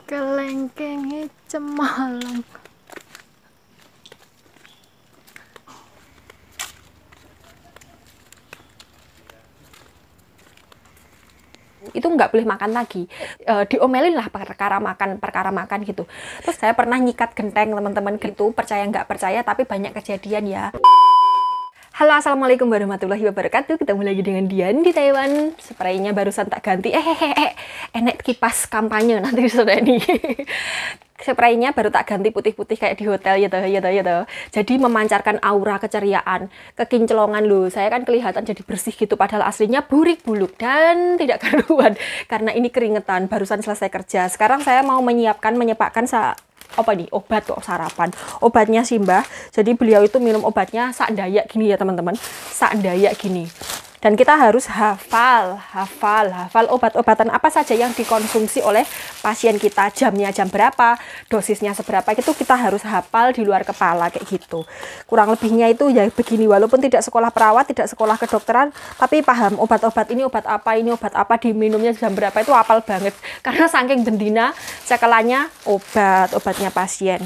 Kelengkenge cemalang. Itu nggak boleh makan lagi, diomelin lah perkara makan gitu. Terus saya pernah nyikat genteng teman-teman gitu, percaya nggak percaya tapi banyak kejadian ya. Halo, assalamualaikum warahmatullahi wabarakatuh. Ketemu lagi dengan Dian di Taiwan. Spraynya barusan tak ganti. Enek kipas kampanye nanti sudah nih. Spraynya baru tak ganti putih-putih kayak di hotel ya toh. Jadi memancarkan aura keceriaan, kekinclongan loh. Saya kan kelihatan jadi bersih gitu padahal aslinya burik buluk dan tidak karuan karena ini keringetan barusan selesai kerja. Sekarang saya mau menyepakkan apa nih, obat kok sarapan. Obatnya Simbah. Jadi beliau itu minum obatnya sak dayak gini ya teman-teman. Sak dayak gini. Dan kita harus hafal obat-obatan apa saja yang dikonsumsi oleh pasien kita, jamnya jam berapa, dosisnya seberapa, itu kita harus hafal di luar kepala kayak gitu. Kurang lebihnya itu ya begini, walaupun tidak sekolah perawat, tidak sekolah kedokteran, tapi paham obat-obat ini obat apa, diminumnya jam berapa itu hafal banget. Karena saking bendina cekelannya obatnya pasien.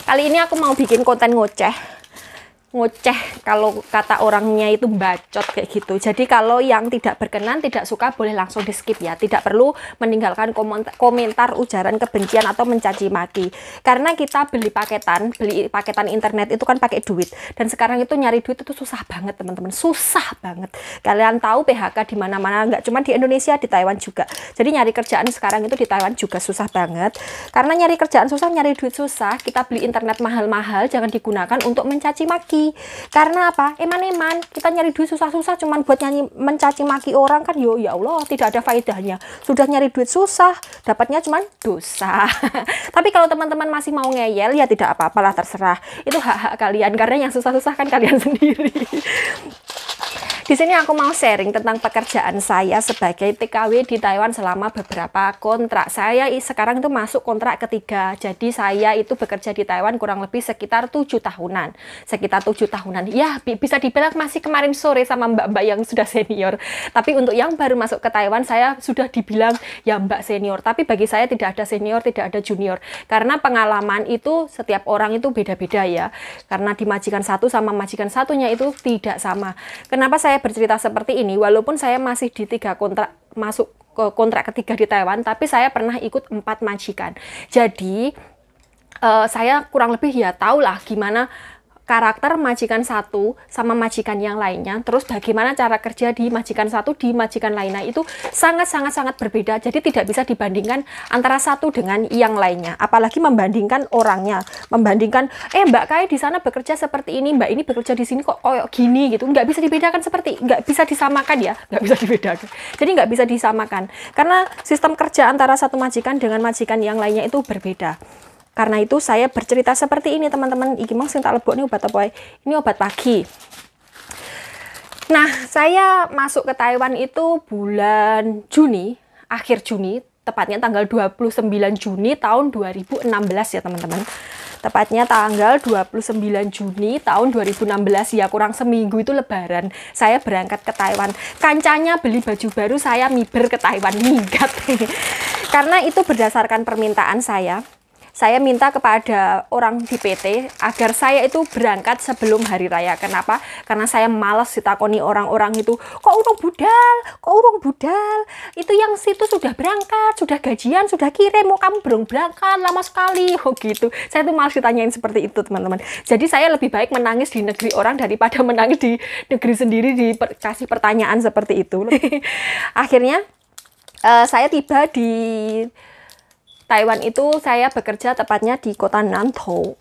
Kali ini aku mau bikin konten ngoceh kalau kata orangnya itu bacot kayak gitu. Jadi kalau yang tidak berkenan, tidak suka boleh langsung di skip ya, tidak perlu meninggalkan komentar ujaran kebencian atau mencaci maki. Karena kita beli paketan internet itu kan pakai duit, dan sekarang itu nyari duit itu susah banget teman-teman, susah banget. Kalian tahu PHK di mana-mana, nggak cuma di Indonesia, di Taiwan juga. Jadi nyari kerjaan sekarang itu di Taiwan juga susah banget. Karena nyari kerjaan susah, nyari duit susah, kita beli internet mahal-mahal jangan digunakan untuk mencaci maki. Karena apa? Eman-eman kita nyari duit susah-susah cuman buat mencaci maki orang kan, ya Allah, tidak ada faedahnya. Sudah nyari duit susah, dapatnya cuman dosa. Tapi kalau teman-teman masih mau ngeyel ya tidak apa-apalah, terserah. Itu hak-hak kalian, karena yang susah-susah kan kalian sendiri. Di sini aku mau sharing tentang pekerjaan saya sebagai TKW di Taiwan selama beberapa kontrak. Saya sekarang itu masuk kontrak ketiga. Jadi saya itu bekerja di Taiwan kurang lebih sekitar 7 tahunan. Ya, bisa dibilang masih kemarin sore sama mbak-mbak yang sudah senior. Tapi untuk yang baru masuk ke Taiwan, saya sudah dibilang ya mbak senior. Tapi bagi saya tidak ada senior, tidak ada junior. Karena pengalaman itu setiap orang itu beda-beda ya. Karena di majikan satu sama majikan satunya itu tidak sama. Kenapa saya bercerita seperti ini, walaupun saya masih di 3 kontrak, masuk ke kontrak ketiga di Taiwan, tapi saya pernah ikut 4 majikan. Jadi saya kurang lebih ya tahu lah gimana karakter majikan satu sama majikan yang lainnya, terus bagaimana cara kerja di majikan satu di majikan lainnya itu sangat berbeda. Jadi tidak bisa dibandingkan antara satu dengan yang lainnya, apalagi membandingkan orangnya, membandingkan Mbak Kai di sana bekerja seperti ini, Mbak ini bekerja di sini kok kayak gini gitu. Nggak bisa dibedakan, nggak bisa disamakan ya, nggak bisa dibedakan. Jadi nggak bisa disamakan karena sistem kerja antara satu majikan dengan majikan yang lainnya itu berbeda. Karena itu saya bercerita seperti ini teman-teman. Iki mang sing tak lebok ini obat apa? Ini obat pagi. Nah, saya masuk ke Taiwan itu bulan Juni, akhir Juni, tepatnya tanggal 29 Juni tahun 2016 ya teman-teman. Tepatnya tanggal 29 Juni tahun 2016 ya, kurang seminggu itu lebaran. Saya berangkat ke Taiwan. Kancanya beli baju baru, saya miber ke Taiwan, minggat. Karena itu berdasarkan permintaan saya. Saya minta kepada orang di PT agar saya itu berangkat sebelum hari raya. Kenapa? Karena saya malas ditakoni orang-orang itu, kok urung budal? Itu yang situ sudah berangkat, sudah gajian, sudah kirim, mau kamu belum berangkat, lama sekali. Oh gitu. Saya tuh malas ditanyain seperti itu teman-teman. Jadi saya lebih baik menangis di negeri orang daripada menangis di negeri sendiri dikasih pertanyaan seperti itu. Akhirnya saya tiba di Taiwan itu, saya bekerja tepatnya di kota Nantou.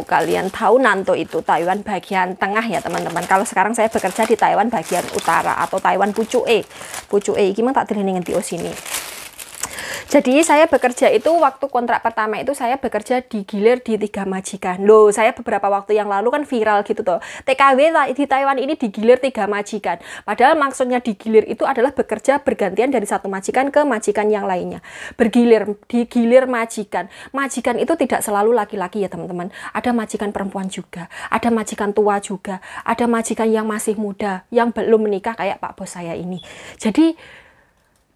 Kalian tahu Nantou itu Taiwan bagian tengah ya teman-teman. Kalau sekarang saya bekerja di Taiwan bagian utara atau Taiwan Pucu'e. Gimana tak dilihat di sini. Jadi saya bekerja itu waktu kontrak pertama itu saya bekerja digilir di 3 majikan. Loh, saya beberapa waktu yang lalu kan viral gitu toh. TKW di Taiwan ini digilir 3 majikan. Padahal maksudnya digilir itu adalah bekerja bergantian dari satu majikan ke majikan yang lainnya. Digilir majikan. Majikan itu tidak selalu laki-laki ya teman-teman. Ada majikan perempuan juga, ada majikan tua juga, ada majikan yang masih muda, yang belum menikah kayak Pak Bos saya ini. Jadi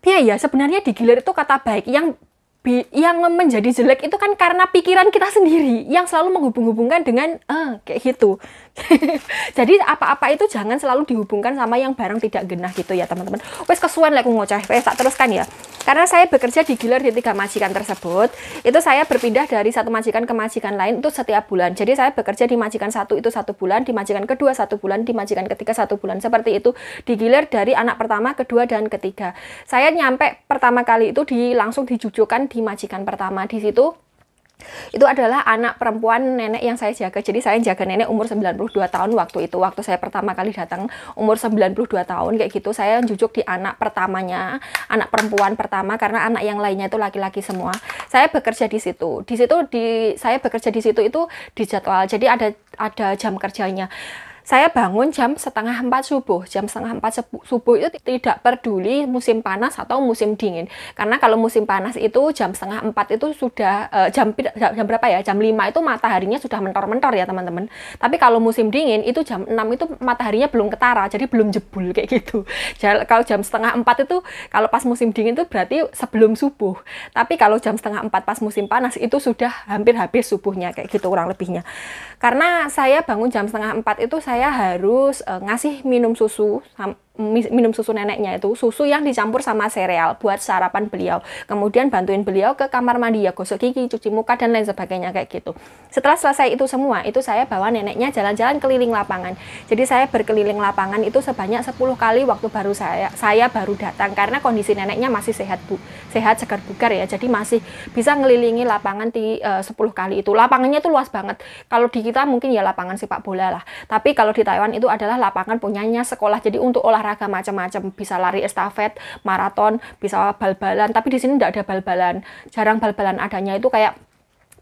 ya sebenarnya digilir itu kata baik. Yang yang menjadi jelek itu kan karena pikiran kita sendiri yang selalu menghubung-hubungkan dengan kayak gitu. Jadi apa-apa itu jangan selalu dihubungkan sama yang barang tidak genah gitu ya teman-teman. Wes kesuwen lek ngoceh, wes tak teruskan ya. Karena saya bekerja di gilir di 3 majikan tersebut, itu saya berpindah dari satu majikan ke majikan lain itu setiap bulan. Jadi saya bekerja di majikan 1 itu 1 bulan, di majikan kedua 1 bulan, di majikan ketiga 1 bulan. Seperti itu di gilir dari anak pertama, kedua dan ketiga. Saya nyampe pertama kali itu langsung dijujukan di majikan pertama. Di situ itu adalah anak perempuan nenek yang saya jaga. Jadi saya jaga nenek umur 92 tahun waktu itu. Waktu saya pertama kali datang umur 92 tahun kayak gitu. Saya jujuk di anak pertamanya, anak perempuan pertama, karena anak yang lainnya itu laki-laki semua. Saya bekerja di situ. Saya bekerja di situ itu di jadwal. Jadi ada jam kerjanya. Saya bangun jam 3:30 subuh. Jam 3:30 subuh itu tidak peduli musim panas atau musim dingin. Karena kalau musim panas itu jam 3:30 itu sudah jam berapa ya? Jam 5 itu mataharinya sudah mentor-mentor ya teman-teman. Tapi kalau musim dingin itu jam 6 itu mataharinya belum ketara, jadi belum jebul kayak gitu. Kalau jam 3:30 itu kalau pas musim dingin itu berarti sebelum subuh. Tapi kalau jam 3:30 pas musim panas itu sudah hampir habis subuhnya kayak gitu kurang lebihnya. Karena saya bangun jam 3:30 itu saya harus ngasih minum susu neneknya, itu susu yang dicampur sama sereal buat sarapan beliau. Kemudian bantuin beliau ke kamar mandi ya, gosok gigi, cuci muka dan lain sebagainya kayak gitu. Setelah selesai itu semua, itu saya bawa neneknya jalan-jalan keliling lapangan. Jadi saya berkeliling lapangan itu sebanyak 10 kali waktu baru saya baru datang, karena kondisi neneknya masih sehat segar bugar ya. Jadi masih bisa ngelilingi lapangan 10 kali itu. Lapangannya itu luas banget. Kalau di kita mungkin ya lapangan sepak bola lah. Tapi kalau di Taiwan itu adalah lapangan punyanya sekolah. Jadi untuk olahraga macam-macam, bisa lari estafet, maraton, bisa bal-balan. Tapi di sini tidak ada bal-balan, jarang bal-balan, adanya itu kayak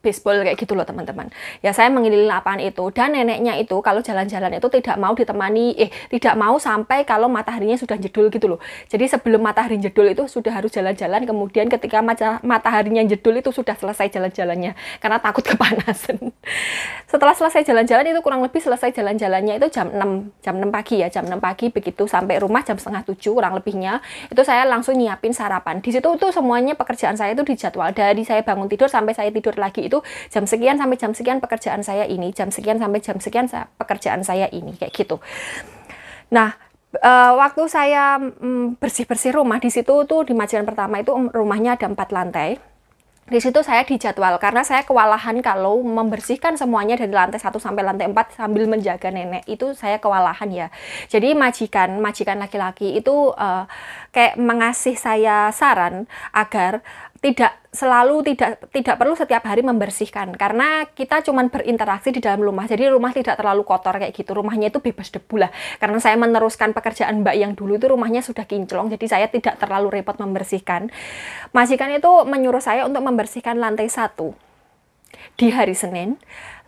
baseball kayak gitu loh teman-teman. Ya saya mengelilingi lapangan itu, dan neneknya itu kalau jalan-jalan itu tidak mau ditemani, tidak mau sampai kalau mataharinya sudah jedul gitu loh. Jadi sebelum matahari jedul itu sudah harus jalan-jalan, kemudian ketika mataharinya jedul itu sudah selesai jalan-jalannya karena takut kepanasan. Setelah selesai jalan-jalan itu kurang lebih selesai jalan-jalannya itu jam 6 pagi ya, jam 6 pagi begitu sampai rumah jam 6:30 kurang lebihnya. Itu saya langsung nyiapin sarapan. Di situ tuh semuanya pekerjaan saya itu dijadwal, dari saya bangun tidur sampai saya tidur lagi itu jam sekian sampai jam sekian pekerjaan saya ini, jam sekian sampai jam sekian pekerjaan saya ini, kayak gitu. Nah, waktu saya bersih-bersih rumah di situ tuh, di majikan pertama itu rumahnya ada 4 lantai. Di situ saya dijadwal karena saya kewalahan kalau membersihkan semuanya dari lantai 1 sampai lantai 4 sambil menjaga nenek, itu saya kewalahan ya. Jadi majikan laki-laki itu kayak mengasih saya saran agar tidak perlu setiap hari membersihkan, karena kita cuman berinteraksi di dalam rumah, jadi rumah tidak terlalu kotor kayak gitu, rumahnya itu bebas debu lah. Karena saya meneruskan pekerjaan mbak yang dulu itu rumahnya sudah kinclong, jadi saya tidak terlalu repot membersihkan. Majikan itu menyuruh saya untuk membersihkan lantai 1 di hari Senin,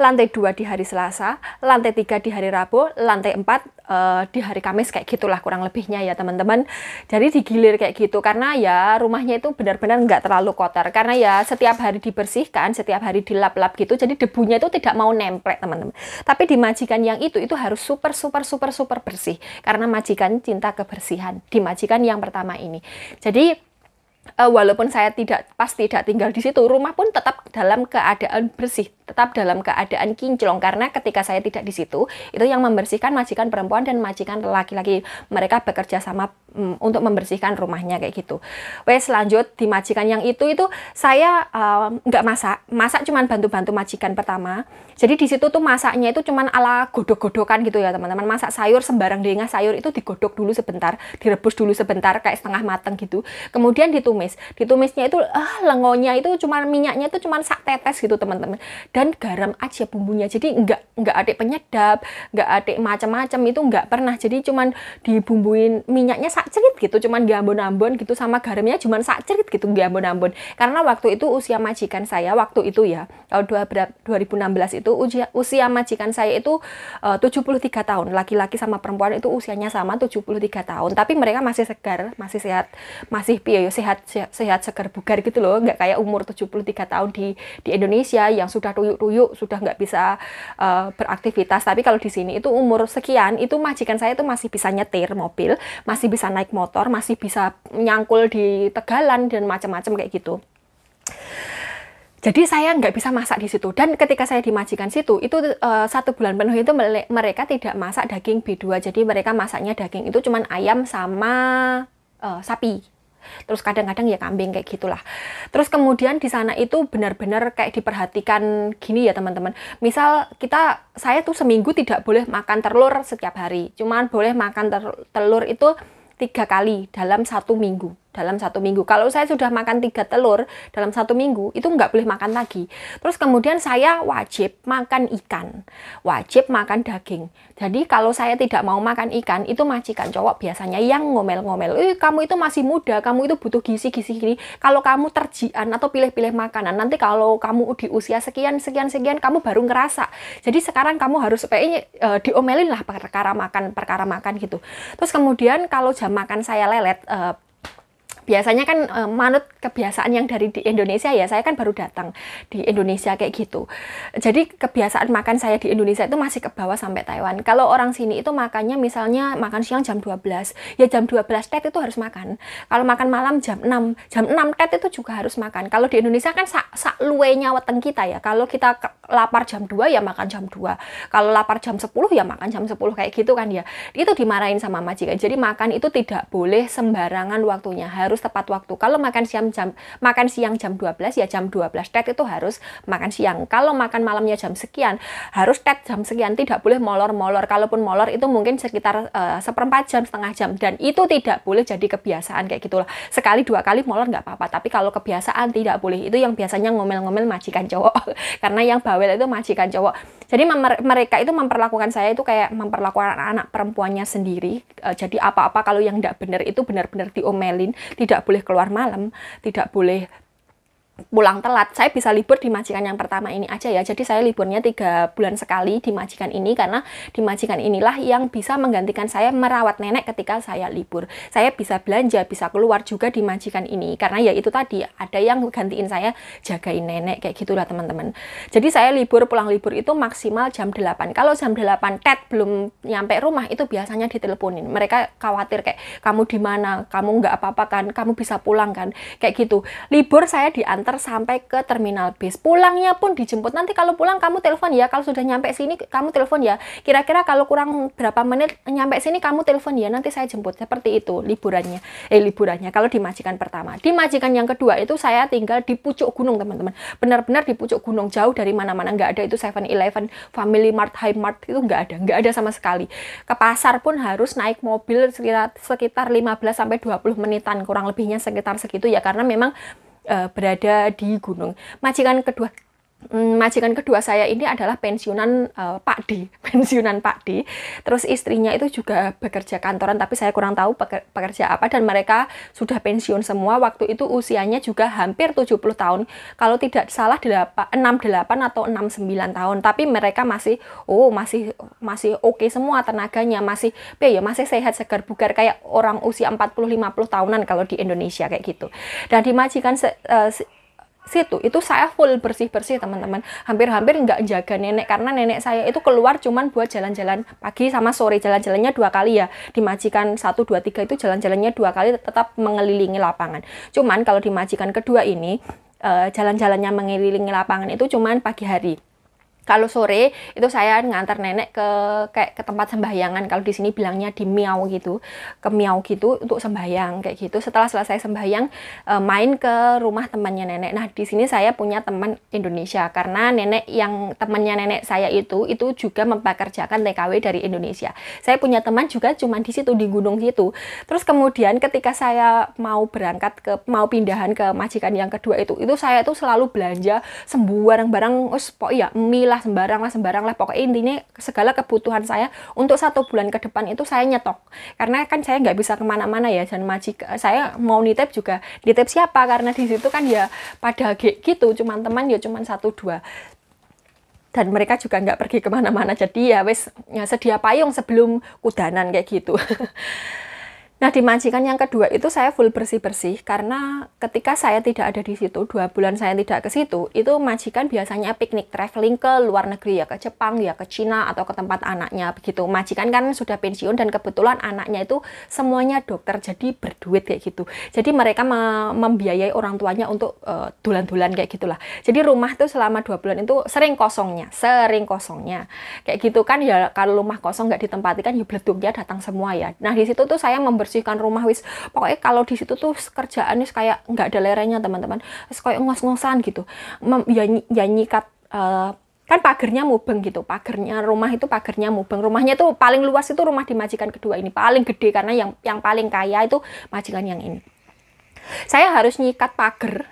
lantai 2 di hari Selasa, lantai 3 di hari Rabu, lantai 4 di hari Kamis, kayak gitulah kurang lebihnya ya teman-teman. Jadi digilir kayak gitu, karena ya rumahnya itu benar-benar nggak terlalu kotor, karena ya setiap hari dibersihkan, setiap hari dilap-lap gitu, jadi debunya itu tidak mau nemplek teman-teman. Tapi di majikan yang itu harus super bersih, karena majikan cinta kebersihan di majikan yang pertama ini. Jadi walaupun saya tidak tinggal di situ, rumah pun tetap dalam keadaan bersih, tetap dalam keadaan kinclong, karena ketika saya tidak di situ, itu yang membersihkan majikan perempuan dan majikan laki-laki. Mereka bekerja sama untuk membersihkan rumahnya kayak gitu. Wes lanjut di majikan yang itu saya nggak masak cuman bantu-bantu majikan pertama. Jadi di situ tuh masaknya itu cuman ala godok-godokan gitu ya teman-teman. Masak sayur sembarang dengah sayur itu digodok dulu sebentar, direbus dulu sebentar kayak setengah mateng gitu. Kemudian ditumisnya itu lengonya itu cuman minyaknya itu cuman sak tetes gitu teman-teman. Dan garam aja bumbunya. Jadi nggak ada penyedap, nggak ada macam-macam, itu nggak pernah. Jadi cuman dibumbuin minyaknya sak cerit gitu, cuman diambon-ambon gitu, sama garamnya cuman sak cerit gitu, diambon-ambon. Karena waktu itu usia majikan saya waktu itu ya, tahun 2016 itu usia majikan saya itu 73 tahun. Laki-laki sama perempuan itu usianya sama 73 tahun. Tapi mereka masih segar, masih sehat, masih sehat segar bugar gitu loh. Nggak kayak umur 73 tahun di Indonesia yang sudah tuyuk-tuyuk, sudah nggak bisa beraktivitas. Tapi kalau di sini itu umur sekian, itu majikan saya itu masih bisa nyetir mobil, masih bisa naik motor, masih bisa nyangkul di tegalan dan macam-macam kayak gitu. Jadi saya nggak bisa masak di situ. Dan ketika saya di majikan situ, itu 1 bulan penuh itu mereka tidak masak daging B2. Jadi mereka masaknya daging itu cuman ayam sama sapi. Terus kadang-kadang ya kambing kayak gitulah. Terus kemudian di sana itu benar-benar kayak diperhatikan gini ya teman-teman. Misal saya tuh seminggu tidak boleh makan telur setiap hari. Cuman boleh makan telur itu 3 kali dalam 1 minggu. Kalau saya sudah makan 3 telur dalam 1 minggu, itu nggak boleh makan lagi. Terus kemudian saya wajib makan ikan, wajib makan daging. Jadi kalau saya tidak mau makan ikan, itu majikan cowok biasanya yang ngomel-ngomel, kamu itu masih muda, kamu itu butuh gizi-gizi gini. Kalau kamu terjian atau pilih-pilih makanan, nanti kalau kamu di usia sekian, kamu baru ngerasa. Jadi sekarang kamu harus diomelin lah perkara makan gitu. Terus kemudian kalau jam makan saya lelet, biasanya kan manut kebiasaan yang dari di Indonesia ya, saya kan baru datang di Indonesia kayak gitu. Jadi kebiasaan makan saya di Indonesia itu masih ke bawah sampai Taiwan. Kalau orang sini itu makannya misalnya makan siang jam 12, ya jam 12 tet itu harus makan. Kalau makan malam jam 6 tet itu juga harus makan. Kalau di Indonesia kan sak luwenya weteng kita ya. Kalau kita lapar jam 2 ya makan jam 2. Kalau lapar jam 10 ya makan jam 10 kayak gitu kan ya. Itu dimarahin sama majikan. Jadi makan itu tidak boleh sembarangan waktunya, harus tepat waktu. Kalau makan siang jam 12 ya jam 12 tet itu harus makan siang. Kalau makan malamnya jam sekian harus tet jam sekian, tidak boleh molor-molor. Kalaupun molor itu mungkin sekitar 1/4 jam, setengah jam, dan itu tidak boleh jadi kebiasaan kayak gitulah. Sekali 2 kali molor nggak apa-apa, tapi kalau kebiasaan tidak boleh. Itu yang biasanya ngomel-ngomel majikan cowok karena yang bawel itu majikan cowok. Jadi mereka itu memperlakukan saya itu kayak memperlakukan anak perempuannya sendiri. Jadi apa-apa kalau yang tidak benar itu benar-benar diomelin. Tidak boleh keluar malam, tidak boleh pulang telat. Saya bisa libur di majikan yang pertama ini aja ya. Jadi saya liburnya 3 bulan sekali di majikan ini, karena di majikan inilah yang bisa menggantikan saya merawat nenek ketika saya libur. Saya bisa belanja, bisa keluar juga di majikan ini, karena ya itu tadi ada yang gantiin saya jagain nenek kayak gitulah teman-teman. Jadi saya pulang libur itu maksimal jam 8. Kalau jam 8 tet belum nyampe rumah itu biasanya diteleponin. Mereka khawatir kayak, kamu di mana? Kamu nggak apa-apa kan? Kamu bisa pulang kan? Kayak gitu. Libur saya diantar sampai ke terminal bis. Pulangnya pun dijemput. Nanti kalau pulang kamu telepon ya. Kalau sudah nyampe sini kamu telepon ya. Kira-kira kalau kurang berapa menit nyampe sini kamu telepon ya. Nanti saya jemput. Seperti itu liburannya. Liburannya kalau di majikan pertama. Di majikan yang kedua itu saya tinggal di pucuk gunung teman-teman. Benar-benar di pucuk gunung, jauh dari mana-mana. Nggak ada itu 7-Eleven, Family Mart, High Mart, itu nggak ada sama sekali. Ke pasar pun harus naik mobil sekitar 15-20 menitan, kurang lebihnya sekitar segitu ya, karena memang berada di gunung. Majikan kedua saya ini adalah pensiunan Pak D. Terus istrinya itu juga bekerja kantoran, tapi saya kurang tahu pekerja apa, dan mereka sudah pensiun semua. Waktu itu usianya juga hampir 70 tahun. Kalau tidak salah 68 atau 69 tahun. Tapi mereka masih oke semua tenaganya, masih sehat, segar, bugar kayak orang usia 40-50 tahunan kalau di Indonesia kayak gitu. Dan di majikan situ itu saya full bersih-bersih teman-teman, hampir-hampir nggak jaga nenek, karena nenek saya itu keluar cuman buat jalan-jalan pagi sama sore, jalan-jalannya 2 kali ya. Di majikan 1, 2, 3 itu jalan-jalannya 2 kali, tetap mengelilingi lapangan. Cuman kalau di majikan kedua ini jalan-jalannya mengelilingi lapangan itu cuman pagi hari. Kalau sore itu saya ngantar nenek ke tempat sembahyangan. Kalau di sini bilangnya di miau gitu, ke miau gitu untuk sembahyang kayak gitu. Setelah selesai sembahyang main ke rumah temannya nenek. Nah di sini saya punya teman Indonesia, karena temannya nenek saya itu juga mempekerjakan TKW dari Indonesia. Saya punya teman juga cuman di situ, di gunung gitu. Terus kemudian ketika saya mau pindahan ke majikan yang kedua itu saya tuh selalu belanja sembarang-barang, pokoknya mie lah, sembarang lah, pokoknya intinya segala kebutuhan saya untuk 1 bulan ke depan itu saya nyetok, karena kan saya nggak bisa kemana-mana ya, dan saya mau nitip juga, nitip siapa, karena di situ kan ya pada gitu, cuman teman ya cuman 1-2, dan mereka juga nggak pergi kemana-mana, jadi ya wes ya sedia payung sebelum kudanan kayak gitu. Nah, di majikan yang kedua itu saya full bersih-bersih karena ketika saya tidak ada di situ, 2 bulan saya tidak ke situ, itu majikan biasanya piknik traveling ke luar negeri ya, ke Jepang, ya ke Cina atau ke tempat anaknya begitu. Majikan kan sudah pensiun dan kebetulan anaknya itu semuanya dokter, jadi berduit kayak gitu. Jadi mereka membiayai orang tuanya untuk dulan-dulan kayak gitulah. Jadi rumah tuh selama 2 bulan itu sering kosongnya. Kayak gitu kan ya, kalau rumah kosong nggak ditempati kan ya bleduknya datang semua ya. Nah, di situ tuh saya membersihkan rumah wis, pokoknya kalau di situ tuh kerjaan kayak nggak ada lerenya teman-teman, kayak ngos-ngosan gitu. Ya nyikat kan pagernya mubeng gitu, pagernya rumah itu pagernya mubeng. Rumahnya tuh paling luas itu rumah di majikan kedua ini, paling gede karena yang paling kaya itu majikan yang ini. Saya harus nyikat pager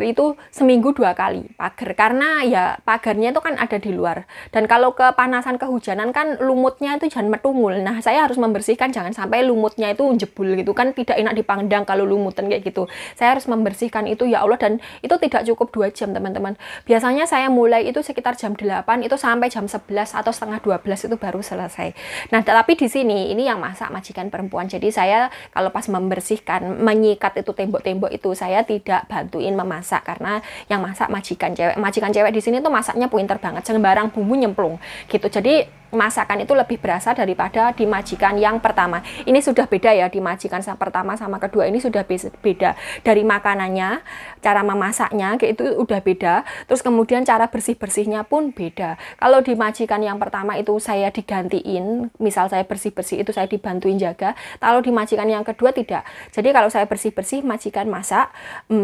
itu seminggu 2 kali pagar, karena ya pagarnya itu kan ada di luar, dan kalau kepanasan kehujanan kan lumutnya itu jangan metungul. Nah, saya harus membersihkan jangan sampai lumutnya itu jebul gitu kan, tidak enak dipandang kalau lumutan kayak gitu. Saya harus membersihkan itu ya Allah, dan itu tidak cukup 2 jam teman-teman. Biasanya saya mulai itu sekitar jam 8 itu sampai jam 11 atau setengah 12 itu baru selesai. Nah, tapi di sini ini yang masak majikan perempuan, jadi saya kalau pas membersihkan menyikat itu tembok-tembok itu saya tidak bantuin memasak karena yang masak majikan cewek. Majikan cewek di sini tuh masaknya pinter banget, sembarang bumbu nyemplung gitu. Jadi masakan itu lebih berasa daripada di majikan yang pertama. Ini sudah beda ya, di majikan yang pertama sama kedua ini sudah beda dari makanannya, cara memasaknya kayak itu udah beda. Terus kemudian cara bersih-bersihnya pun beda. Kalau di majikan yang pertama itu saya digantiin, misal saya bersih-bersih itu saya dibantuin jaga. Kalau di majikan yang kedua tidak. Jadi kalau saya bersih-bersih, majikan masak,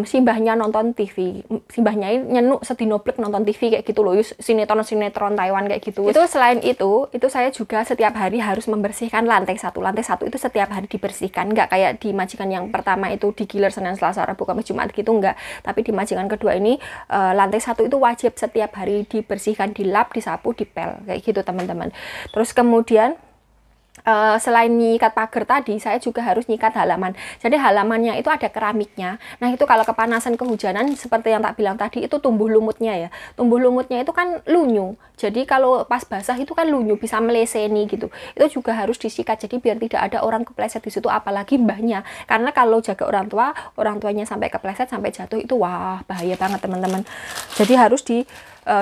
simbahnya nonton TV, simbahnya nyenuk sedinoblek nonton TV kayak gitu loh, sinetron Taiwan kayak gitu. Itu selain itu saya juga setiap hari harus membersihkan lantai satu itu setiap hari dibersihkan, nggak kayak di majikan yang pertama itu digilir Senin Selasa Rabu Kamis Jumat gitu, nggak. Tapi di majikan kedua ini lantai 1 itu wajib setiap hari dibersihkan, dilap, disapu, dipel kayak gitu teman-teman. Terus kemudian selain nyikat pagar tadi, saya juga harus nyikat halaman. Jadi halamannya itu ada keramiknya. Nah, itu kalau kepanasan kehujanan seperti yang tak bilang tadi, itu tumbuh lumutnya ya. Tumbuh lumutnya itu kan lunyu. Jadi kalau pas basah itu kan lunyu, bisa meleseni gitu. Itu juga harus disikat. Jadi biar tidak ada orang kepleset di situ, apalagi mbahnya. Karena kalau jaga orang tuanya sampai kepleset, sampai jatuh itu wah bahaya banget teman-teman. Jadi harus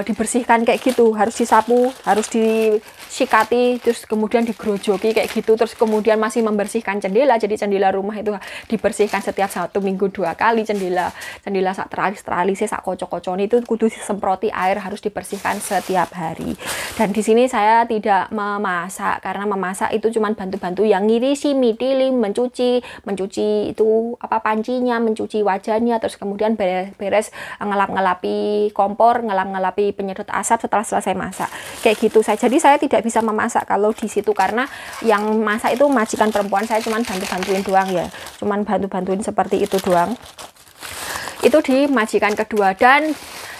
dibersihkan kayak gitu, harus disapu, harus disikati, terus kemudian digerojoki kayak gitu. Terus kemudian masih membersihkan jendela, jadi jendela rumah itu dibersihkan setiap 1 minggu 2 kali. Jendela sak teralis sak kocok-kocok itu kudu disemproti air, harus dibersihkan setiap hari. Dan di sini saya tidak memasak karena memasak itu cuman bantu-bantu yang ngirisi mie tiling, mencuci itu apa pancinya, mencuci wajannya, terus kemudian beres ngelap-ngelapi kompor, ngelap-ngelapi penyedot asap setelah selesai masak kayak gitu saya. Jadi saya tidak bisa memasak kalau di situ karena yang masak itu majikan perempuan, saya cuman bantu-bantuin doang ya, cuman bantu-bantuin seperti itu doang. Itu di majikan kedua. Dan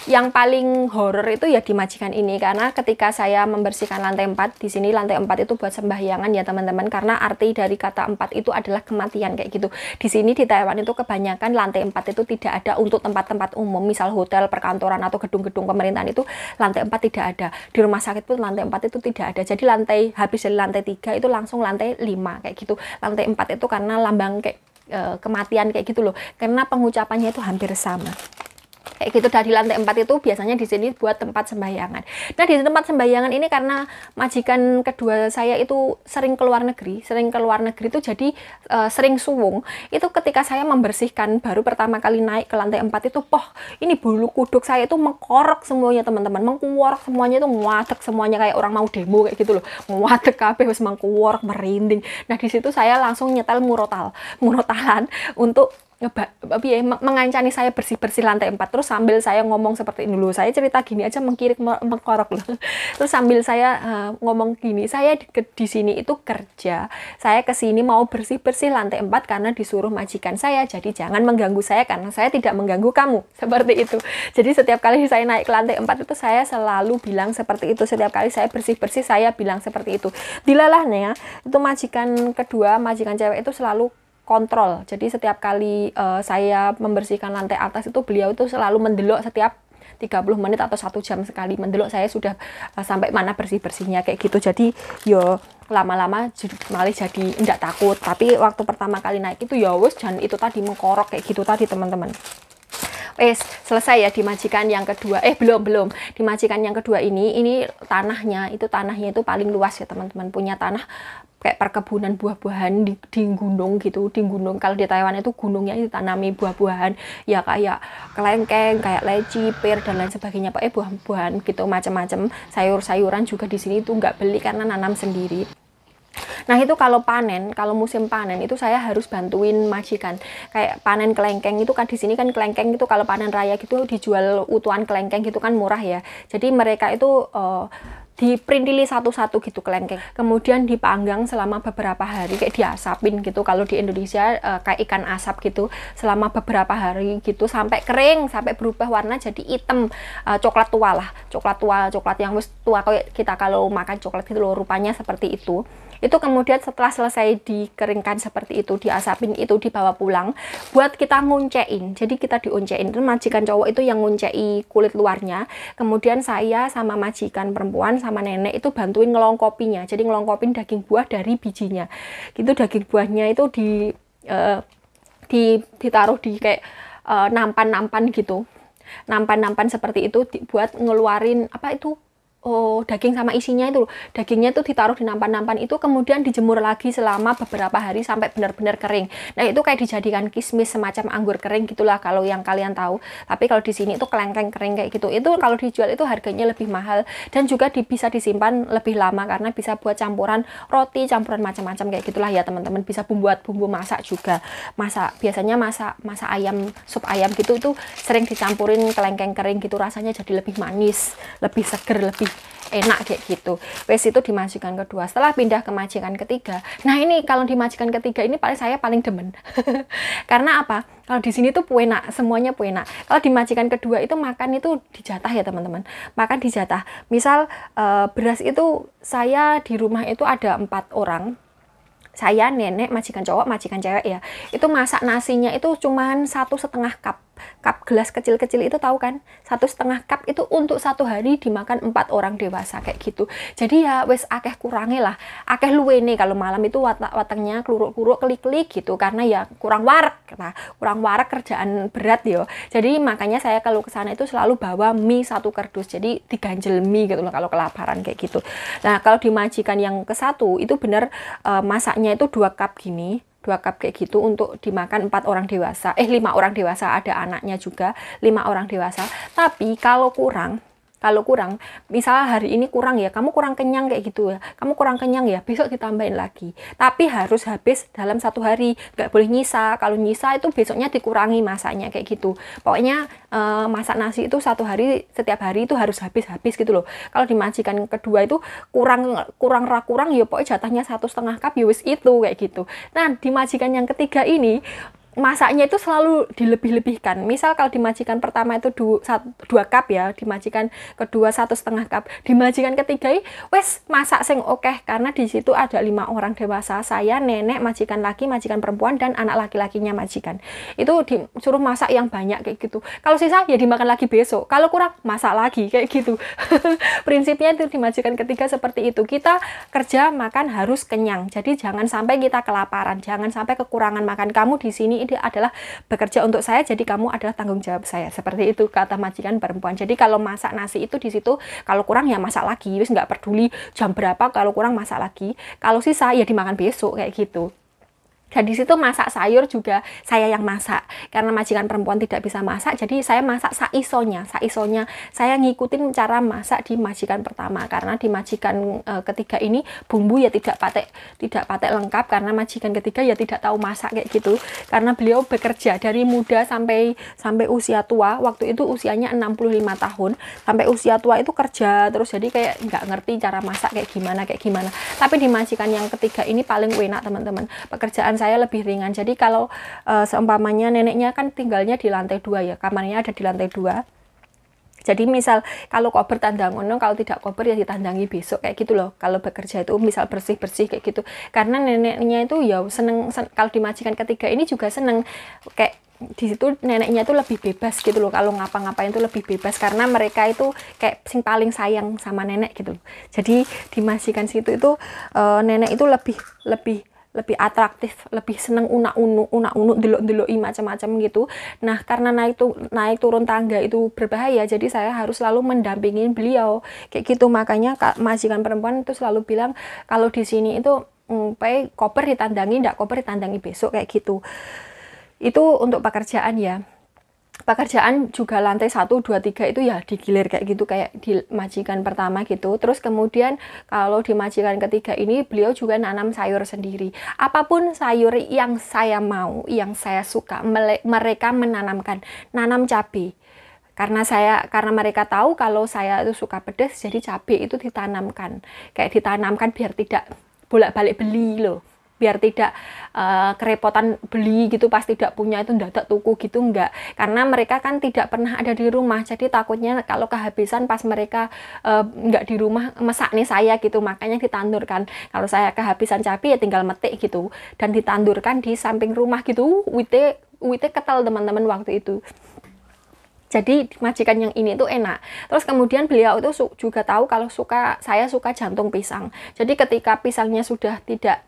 yang paling horor itu ya di majikan ini, karena ketika saya membersihkan lantai 4, di sini lantai 4 itu buat sembahyangan ya teman-teman, karena arti dari kata 4 itu adalah kematian kayak gitu. Di sini di Taiwan itu kebanyakan lantai 4 itu tidak ada untuk tempat-tempat umum, misal hotel, perkantoran atau gedung-gedung pemerintahan itu lantai 4 tidak ada. Di rumah sakit pun lantai 4 itu tidak ada. Jadi habis dari lantai 3 itu langsung lantai 5 kayak gitu. Lantai 4 itu karena lambang kayak kematian kayak gitu loh, karena pengucapannya itu hampir sama kayak gitu. Dari lantai 4 itu biasanya di sini buat tempat sembahyangan. Nah, di tempat sembahyangan ini karena majikan kedua saya itu sering keluar negeri itu jadi sering suwung. Itu ketika saya membersihkan baru pertama kali naik ke lantai 4 itu ini bulu kuduk saya itu mengkorok semuanya teman-teman, mengkuorok semuanya, itu nguatek semuanya kayak orang mau demo kayak gitu loh, nguatek kabeh wis mengkuorok merinding. Nah, di situ saya langsung nyetel murotalan untuk mengancani saya bersih-bersih lantai 4. Terus sambil saya ngomong seperti ini dulu, saya cerita gini aja mengkorok loh. Terus sambil saya ngomong gini, saya di sini itu kerja, saya kesini mau bersih-bersih lantai 4 karena disuruh majikan saya, jadi jangan mengganggu saya karena saya tidak mengganggu kamu, seperti itu. Jadi setiap kali saya naik ke lantai 4 itu saya selalu bilang seperti itu. Setiap kali saya bersih-bersih saya bilang seperti itu. Dilalahnya itu majikan kedua, majikan cewek itu selalu kontrol. Jadi setiap kali saya membersihkan lantai atas itu beliau itu selalu mendelok setiap 30 menit atau 1 jam sekali mendelok saya sudah sampai mana bersih-bersihnya kayak gitu. Jadi yo lama-lama malah jadi enggak takut. Tapi waktu pertama kali naik itu ya wes jangan itu tadi mengkorok kayak gitu tadi teman-teman. Selesai ya di majikan yang kedua. Belum. Di majikan yang kedua ini tanahnya itu paling luas ya teman-teman. Punya tanah kayak perkebunan buah-buahan di gunung gitu. Di gunung, kalau di Taiwan itu gunungnya ditanami buah-buahan ya, kayak kelengkeng, kayak leci, pir dan lain sebagainya. Buah-buahan gitu macam-macam. Sayur-sayuran juga di sini itu nggak beli karena nanam sendiri. Nah itu kalau musim panen itu saya harus bantuin majikan. Kayak panen kelengkeng itu kan di sini kan kelengkeng itu kalau panen raya gitu dijual utuhan kelengkeng gitu kan murah ya. Jadi mereka itu diperintili satu-satu gitu kelengkeng. Kemudian dipanggang selama beberapa hari kayak diasapin gitu. Kalau di Indonesia kayak ikan asap gitu selama beberapa hari gitu sampai kering, sampai berubah warna jadi hitam, coklat tua lah. Coklat yang tua kayak kita kalau makan coklat gitu loh, rupanya seperti itu. Itu kemudian setelah selesai dikeringkan seperti itu, diasapin itu dibawa pulang buat kita nguncein. Jadi kita diuncein, itu majikan cowok itu yang nguncei kulit luarnya. Kemudian saya sama majikan perempuan sama nenek itu bantuin ngelongkopinya. Jadi ngelongkopin daging buah dari bijinya. Gitu daging buahnya itu ditaruh di kayak nampan-nampan gitu. Nampan-nampan seperti itu buat ngeluarin apa itu? Daging sama isinya itu loh. Dagingnya itu ditaruh di nampan-nampan itu kemudian dijemur lagi selama beberapa hari sampai benar-benar kering. Nah itu kayak dijadikan kismis semacam anggur kering gitulah kalau yang kalian tahu. Tapi kalau di sini itu kelengkeng kering kayak gitu. Itu kalau dijual itu harganya lebih mahal dan juga bisa disimpan lebih lama karena bisa buat campuran roti, campuran macam-macam kayak gitulah ya teman-teman. Bisa buat bumbu masak juga. Biasanya masak ayam, sup ayam gitu itu sering dicampurin kelengkeng kering gitu, rasanya jadi lebih manis, lebih seger, lebih enak kayak gitu. Wes itu di majikan kedua. Setelah pindah ke majikan ketiga. Nah, ini kalau di majikan ketiga ini saya paling demen. Karena apa? Kalau di sini tuh puenak, semuanya puenak. Kalau di majikan kedua itu makan itu dijatah ya, teman-teman. Makan dijatah. Misal beras itu saya di rumah itu ada 4 orang. Saya, nenek, majikan cowok, majikan cewek ya. Itu masak nasinya itu cuman 1,5 cup. Cup gelas kecil-kecil itu tahu kan? 1,5 cup itu untuk 1 hari dimakan 4 orang dewasa kayak gitu. Jadi ya wes akeh kurangnya lah. Akeh luwene kalau malam itu watangnya kluruk-kluruk klik-klik gitu karena ya kurang warak. Nah, kurang warak kerjaan berat yo. Jadi makanya saya kalau ke sana itu selalu bawa mie 1 kardus. Jadi diganjel mie gitu loh kalau kelaparan kayak gitu. Nah, kalau di majikan yang ke-1 itu bener masaknya itu 2 cup gini. 2 cup kayak gitu untuk dimakan 4 orang dewasa. 5 orang dewasa, ada anaknya juga, 5 orang dewasa. Tapi kalau kurang, misalnya hari ini kurang ya, kamu kurang kenyang kayak gitu ya, kamu kurang kenyang ya, besok ditambahin lagi. Tapi harus habis dalam 1 hari, nggak boleh nyisa. Kalau nyisa itu besoknya dikurangi masaknya kayak gitu. Pokoknya masak nasi itu 1 hari, setiap hari itu harus habis gitu loh. Kalau di majikan kedua itu kurang ya, pokoknya jatahnya 1,5 cup ya wis itu kayak gitu. Nah di majikan yang ketiga ini masaknya itu selalu dilebih-lebihkan. Misal kalau di majikan pertama itu 2 cup ya, di majikan kedua 1,5 cup, di majikan ketiga wes masak sing okeh karena di situ ada 5 orang dewasa, saya, nenek, majikan laki, majikan perempuan dan anak laki-lakinya majikan. Itu disuruh masak yang banyak kayak gitu. Kalau sisa ya dimakan lagi besok. Kalau kurang masak lagi kayak gitu. Prinsipnya itu di majikan ketiga seperti itu. Kita kerja makan harus kenyang. Jadi jangan sampai kita kelaparan, jangan sampai kekurangan makan. Kamu di sini ini adalah bekerja untuk saya, jadi kamu adalah tanggung jawab saya. Seperti itu kata majikan perempuan. Jadi kalau masak nasi itu di situ kalau kurang ya masak lagi, wis nggak peduli jam berapa, kalau kurang masak lagi. Kalau sisa ya dimakan besok kayak gitu. Dan di situ masak sayur juga saya yang masak karena majikan perempuan tidak bisa masak, jadi saya masak saisonya saya ngikutin cara masak di majikan pertama karena di majikan ketiga ini bumbu ya tidak patek lengkap karena majikan ketiga ya tidak tahu masak kayak gitu karena beliau bekerja dari muda sampai usia tua. Waktu itu usianya 65 tahun sampai usia tua itu kerja terus, jadi kayak nggak ngerti cara masak kayak gimana. Tapi di majikan yang ketiga ini paling enak teman-teman, pekerjaan saya lebih ringan. Jadi kalau seumpamanya neneknya kan tinggalnya di lantai 2 ya, kamarnya ada di lantai 2. Jadi misal kalau kober tandang ono, kalau tidak kober ya ditandangi besok kayak gitu loh. Kalau bekerja itu misal bersih-bersih kayak gitu. Karena neneknya itu ya seneng kalau di majikan ketiga ini juga seneng kayak di situ neneknya itu lebih bebas gitu loh, kalau ngapa-ngapain itu lebih bebas karena mereka itu kayak sing paling sayang sama nenek gitu. Jadi di majikan situ itu nenek itu lebih atraktif, lebih seneng unak-unuk delok-deloki macam-macam gitu. Nah, karena naik turun tangga itu berbahaya, jadi saya harus selalu mendampingin beliau kayak gitu. Makanya majikan perempuan itu selalu bilang kalau di sini itu koper ditandangi, ndak koper ditandangi besok kayak gitu. Itu untuk pekerjaan ya. Pekerjaan juga lantai 1, 2, 3 itu ya digilir kayak gitu, kayak di majikan pertama gitu. Terus kemudian kalau di majikan ketiga ini beliau juga nanam sayur sendiri. Apapun sayur yang saya mau, yang saya suka, mereka menanamkan. Nanam cabai. Karena mereka tahu kalau saya itu suka pedas, jadi cabai itu ditanamkan. Kayak ditanamkan biar tidak bolak-balik beli loh. Biar tidak kerepotan beli gitu, pas tidak punya itu ndadak tuku gitu, enggak. Karena mereka kan tidak pernah ada di rumah, jadi takutnya kalau kehabisan pas mereka enggak di rumah, masak nih saya gitu, makanya ditandurkan. Kalau saya kehabisan cabai ya tinggal metik gitu, dan ditandurkan di samping rumah gitu. Wite ketel teman-teman waktu itu. Jadi majikan yang ini tuh enak. Terus kemudian beliau itu juga tahu kalau saya suka jantung pisang. Jadi ketika pisangnya sudah tidak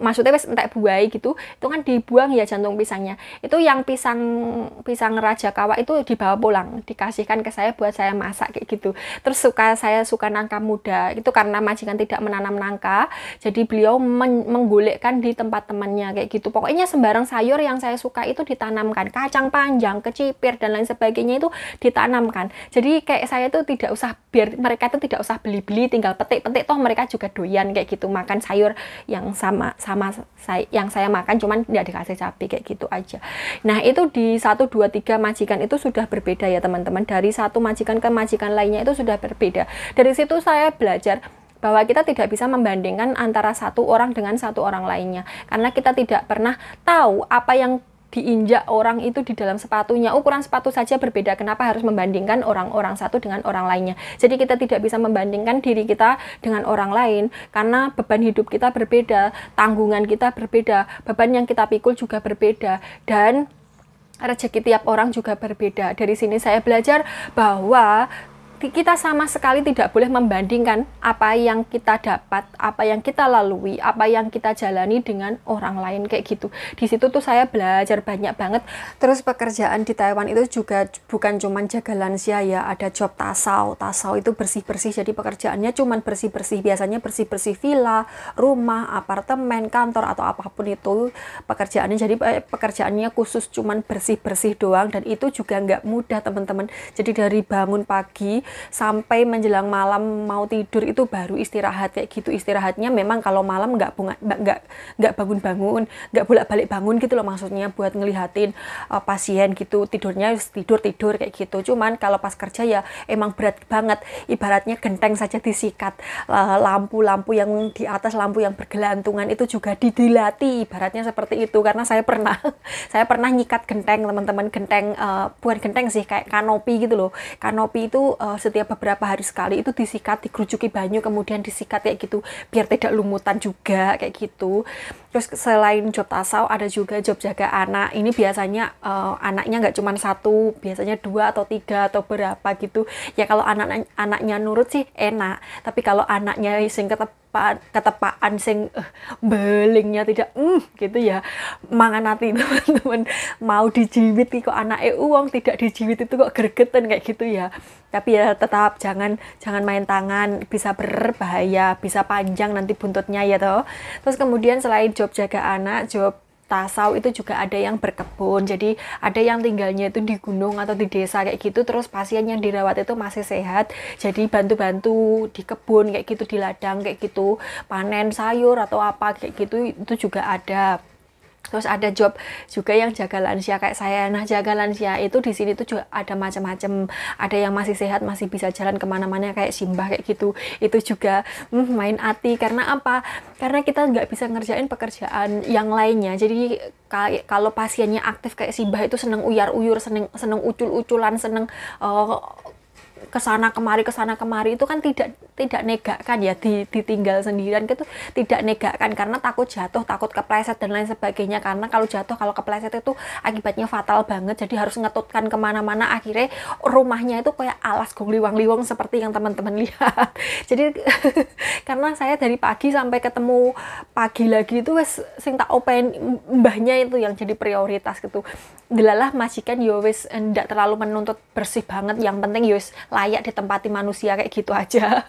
maksudnya wis entek buai gitu, itu kan dibuang ya jantung pisangnya. Itu yang pisang Raja Kawak itu dibawa pulang, dikasihkan ke saya buat saya masak kayak gitu. Terus saya suka nangka muda. Itu karena majikan tidak menanam nangka, jadi beliau menggolekkan di tempat temannya kayak gitu. Pokoknya sembarang sayur yang saya suka itu ditanamkan. Kacang panjang, kecipir dan lain sebagainya itu ditanamkan. Jadi kayak saya itu tidak usah, biar mereka itu tidak usah beli-beli, tinggal petik-petik, toh mereka juga doyan kayak gitu makan sayur yang sama yang saya makan, cuman tidak dikasih cabai kayak gitu aja. Nah, itu di 1, 2, 3 majikan itu sudah berbeda ya teman-teman. Dari satu majikan ke majikan lainnya itu sudah berbeda. Dari situ saya belajar bahwa kita tidak bisa membandingkan antara satu orang dengan satu orang lainnya, karena kita tidak pernah tahu apa yang diinjak orang itu di dalam sepatunya. Ukuran sepatu saja berbeda, kenapa harus membandingkan orang satu dengan orang lainnya? Jadi kita tidak bisa membandingkan diri kita dengan orang lain, karena beban hidup kita berbeda, tanggungan kita berbeda, beban yang kita pikul juga berbeda, dan rezeki tiap orang juga berbeda. Dari sini saya belajar bahwa kita sama sekali tidak boleh membandingkan apa yang kita dapat, apa yang kita lalui, apa yang kita jalani dengan orang lain kayak gitu. Di situ tuh saya belajar banyak banget. Terus pekerjaan di Taiwan itu juga bukan cuma jaga lansia ya, ada job tasau. Tasau itu bersih-bersih, jadi pekerjaannya cuma bersih-bersih. Biasanya bersih-bersih villa, rumah, apartemen, kantor atau apapun itu pekerjaannya. Jadi pekerjaannya khusus cuma bersih-bersih doang, dan itu juga nggak mudah teman-teman. Jadi dari bangun pagi sampai menjelang malam mau tidur itu baru istirahat kayak gitu. Istirahatnya memang kalau malam nggak bangun-bangun, nggak bolak-balik bangun gitu loh, maksudnya buat ngelihatin pasien gitu, tidurnya tidur kayak gitu. Cuman kalau pas kerja ya emang berat banget, ibaratnya genteng saja disikat, lampu-lampu yang di atas, lampu yang bergelantungan itu juga didilati, ibaratnya seperti itu. Karena saya pernah nyikat genteng teman-teman, genteng bukan genteng sih, kayak kanopi gitu loh. Kanopi itu setiap beberapa hari sekali itu disikat, dikerucuki banyu, kemudian disikat kayak gitu biar tidak lumutan juga kayak gitu. Terus selain job tasau ada juga job jaga anak. Ini biasanya anaknya nggak cuma satu, biasanya 2 atau 3 atau berapa gitu ya. Kalau anaknya nurut sih enak, tapi kalau anaknya sing ketepaan sing belingnya tidak gitu ya, mangan hati teman-teman. Mau dijiwit kok anaknya uang, tidak dijiwit itu kok gregetan kayak gitu ya. Tapi ya tetap jangan main tangan, bisa berbahaya, bisa panjang nanti buntutnya ya toh. Terus kemudian selain job jaga anak, job tasau itu juga ada yang berkebun. Jadi ada yang tinggalnya itu di gunung atau di desa kayak gitu, terus pasien yang dirawat itu masih sehat, jadi bantu-bantu di kebun kayak gitu, di ladang kayak gitu, panen sayur atau apa kayak gitu, itu juga ada. Terus ada job juga yang jaga lansia kayak saya. Nah, jaga lansia itu di sini tuh juga ada macam-macam. Ada yang masih sehat, masih bisa jalan kemana-mana kayak Simbah kayak gitu. Itu juga main hati. Karena apa? Karena kita nggak bisa ngerjain pekerjaan yang lainnya. Jadi kalau pasiennya aktif kayak Simbah itu seneng uyar-uyur, seneng ucul-uculan, seneng kesana kemari itu kan tidak negakan ya, ditinggal sendirian gitu, tidak negakan karena takut jatuh, takut kepleset dan lain sebagainya. Karena kalau jatuh, kalau kepleset itu akibatnya fatal banget, jadi harus ngetutkan kemana-mana, akhirnya rumahnya itu kayak alas gongliwang-liwang seperti yang teman-teman lihat. Jadi karena saya dari pagi sampai ketemu pagi lagi itu wes sing tak open mbahnya itu yang jadi prioritas gitu. Delalah majikan yo wes ndak terlalu menuntut bersih banget, yang penting yo layak ditempati manusia kayak gitu aja.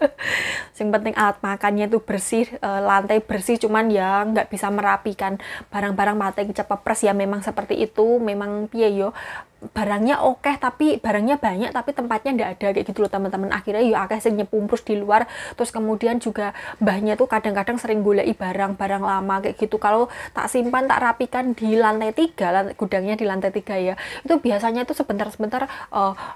Yang penting alat makannya itu bersih, lantai bersih, cuman ya nggak bisa merapikan barang-barang mati cepepres ya, memang seperti itu, memang piye yo barangnya oke tapi barangnya banyak tapi tempatnya ndak ada kayak gitu loh teman-teman. Akhirnya ya akeh sing nyepumprus di luar, terus kemudian juga mbahnya tuh kadang-kadang sering goleki barang-barang lama kayak gitu. Kalau tak simpan, tak rapikan di lantai 3, gudangnya di lantai 3 ya, itu biasanya itu sebentar-sebentar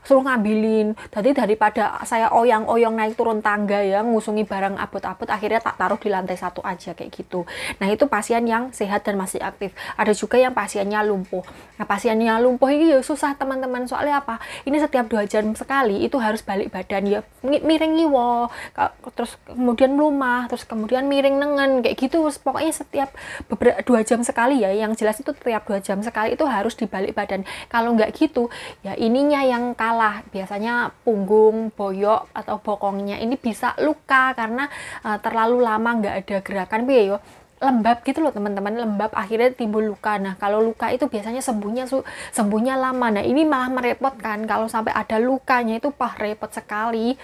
suruh ngambilin. Jadi daripada saya oyang-oyang naik turun tangga ya ngusungi barang abot-abot, akhirnya tak taruh di lantai 1 aja kayak gitu. Nah itu pasien yang sehat dan masih aktif. Ada juga yang pasiennya lumpuh. Nah pasiennya lumpuh ini ya susah teman-teman, soalnya apa, ini setiap 2 jam sekali itu harus balik badan ya, miring ngiwo, terus kemudian melumah, terus kemudian miring nengen kayak gitu. Pokoknya setiap 2 jam sekali ya, yang jelas itu setiap 2 jam sekali itu harus dibalik badan. Kalau nggak gitu ya ininya yang kalah, biasanya punggung, boyok atau bokongnya ini bisa luka karena terlalu lama nggak ada gerakan piye yo, lembab gitu loh teman-teman, lembab akhirnya timbul luka. Nah kalau luka itu biasanya sembuhnya lama. Nah ini malah merepotkan kalau sampai ada lukanya, itu repot sekali.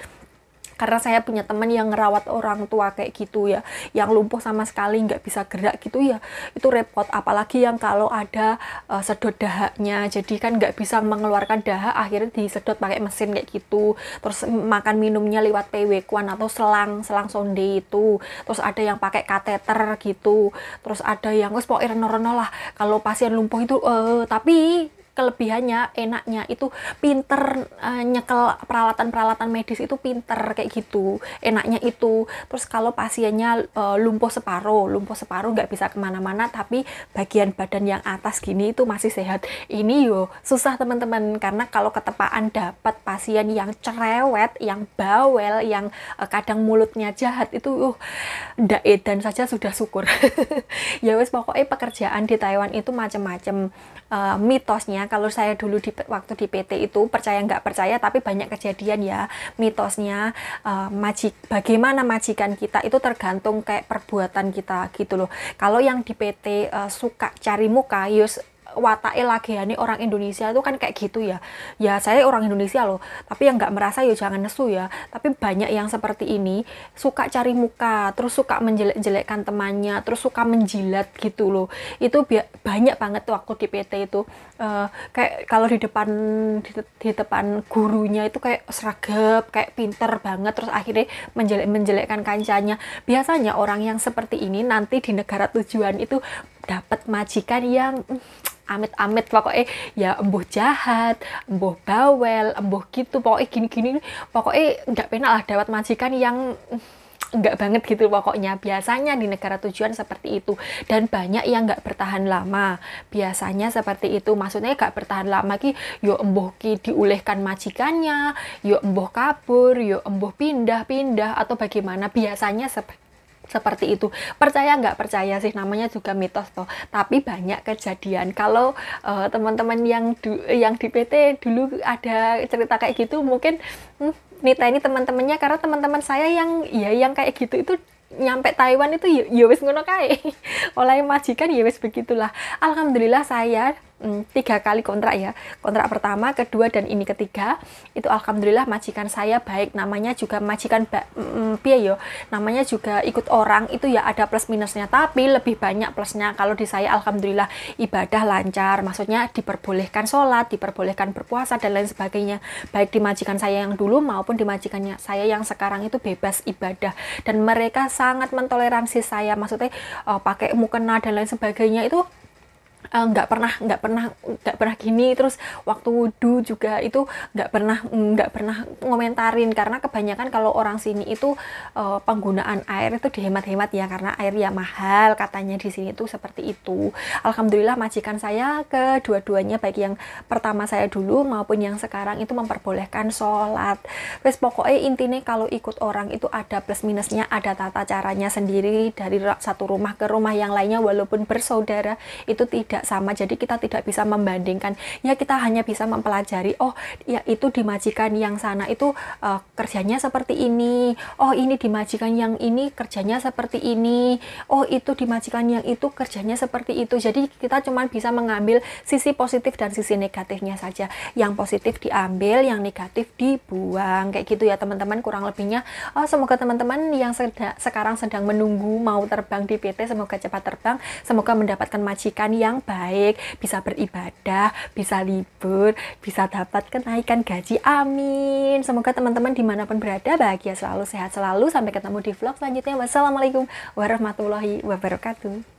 Karena saya punya teman yang ngerawat orang tua kayak gitu ya, yang lumpuh sama sekali nggak bisa gerak gitu ya, itu repot. Apalagi yang kalau ada sedot dahaknya, jadi kan nggak bisa mengeluarkan dahak, akhirnya disedot pakai mesin kayak gitu. Terus makan minumnya lewat PW-kuan atau selang sonde itu. Terus ada yang pakai kateter gitu. Terus ada yang wes pokoknya reno-reno lah kalau pasien lumpuh itu. Tapi kelebihannya, enaknya itu pinter nyekel peralatan-peralatan medis itu pinter kayak gitu, enaknya itu. Terus kalau pasiennya lumpuh separuh nggak bisa kemana-mana tapi bagian badan yang atas gini itu masih sehat, ini yo susah teman-teman. Karena kalau ketepaan dapat pasien yang cerewet, yang bawel, yang kadang mulutnya jahat itu ndak edan saja sudah syukur. Ya wes pokoknya pekerjaan di Taiwan itu macam-macam. Mitosnya kalau saya dulu waktu di PT itu, percaya nggak percaya tapi banyak kejadian ya, mitosnya bagaimana majikan kita itu tergantung kayak perbuatan kita gitu loh. Kalau yang di PT suka cari muka, yus watake lagiane orang Indonesia itu kan kayak gitu ya. Ya saya orang Indonesia loh, tapi yang nggak merasa ya jangan nesu ya. Tapi banyak yang seperti ini, suka cari muka, terus suka menjelek-jelekkan temannya, terus suka menjilat gitu loh. Itu banyak banget tuh waktu di PT itu. Kayak kalau di depan gurunya itu kayak seragap, kayak pinter banget, terus akhirnya menjelekkan kancanya. Biasanya orang yang seperti ini nanti di negara tujuan itu dapat majikan yang amit-amit, pokoknya ya embuh jahat, embuh bawel, embuh gitu, pokoknya gini-gini, pokoknya nggak penak lah dapat majikan yang nggak banget gitu pokoknya. Biasanya di negara tujuan seperti itu, dan banyak yang nggak bertahan lama biasanya seperti itu. Maksudnya nggak bertahan lama ki yo embuh ki diulehkan majikannya, yo embuh kabur, yo embuh pindah atau bagaimana, biasanya seperti itu. Percaya nggak percaya sih, namanya juga mitos toh, tapi banyak kejadian. Kalau teman-teman yang di PT dulu ada cerita kayak gitu, mungkin Nita ini teman-temannya, karena teman-teman saya yang kayak gitu itu nyampe Taiwan itu ya wis ngono kae. Oleh majikan ya wis begitulah. Alhamdulillah saya 3 kali kontrak ya. Kontrak pertama, kedua, dan ini ketiga. Itu alhamdulillah majikan saya baik. Namanya juga majikan piye yo. Namanya juga ikut orang itu ya ada plus minusnya, tapi lebih banyak plusnya. Kalau di saya alhamdulillah ibadah lancar. Maksudnya diperbolehkan sholat, diperbolehkan berpuasa dan lain sebagainya. Baik di majikan saya yang dulu maupun di majikannya saya yang sekarang itu bebas ibadah, dan mereka sangat mentoleransi saya. Maksudnya pakai mukena dan lain sebagainya itu nggak pernah gini. Terus waktu wudhu juga itu nggak pernah ngomentarin, karena kebanyakan kalau orang sini itu penggunaan air itu dihemat-hemat ya, karena air ya mahal katanya di sini tuh seperti itu. Alhamdulillah majikan saya kedua-duanya, baik yang pertama saya dulu maupun yang sekarang, itu memperbolehkan sholat. Wes pokoknya intinya kalau ikut orang itu ada plus minusnya, ada tata caranya sendiri dari satu rumah ke rumah yang lainnya, walaupun bersaudara itu tidak sama. Jadi kita tidak bisa membandingkan, ya kita hanya bisa mempelajari, oh ya itu di majikan yang sana itu kerjanya seperti ini, oh ini di majikan yang ini kerjanya seperti ini, oh itu di majikan yang itu kerjanya seperti itu. Jadi kita cuma bisa mengambil sisi positif dan sisi negatifnya saja. Yang positif diambil, yang negatif dibuang, kayak gitu ya teman-teman kurang lebihnya. Semoga teman-teman yang sekarang sedang menunggu mau terbang di PT, semoga cepat terbang, semoga mendapatkan majikan yang baik, bisa beribadah, bisa libur, bisa dapat kenaikan gaji, amin. Semoga teman-teman dimanapun berada bahagia selalu, sehat selalu. Sampai ketemu di vlog selanjutnya. Wassalamualaikum warahmatullahi wabarakatuh.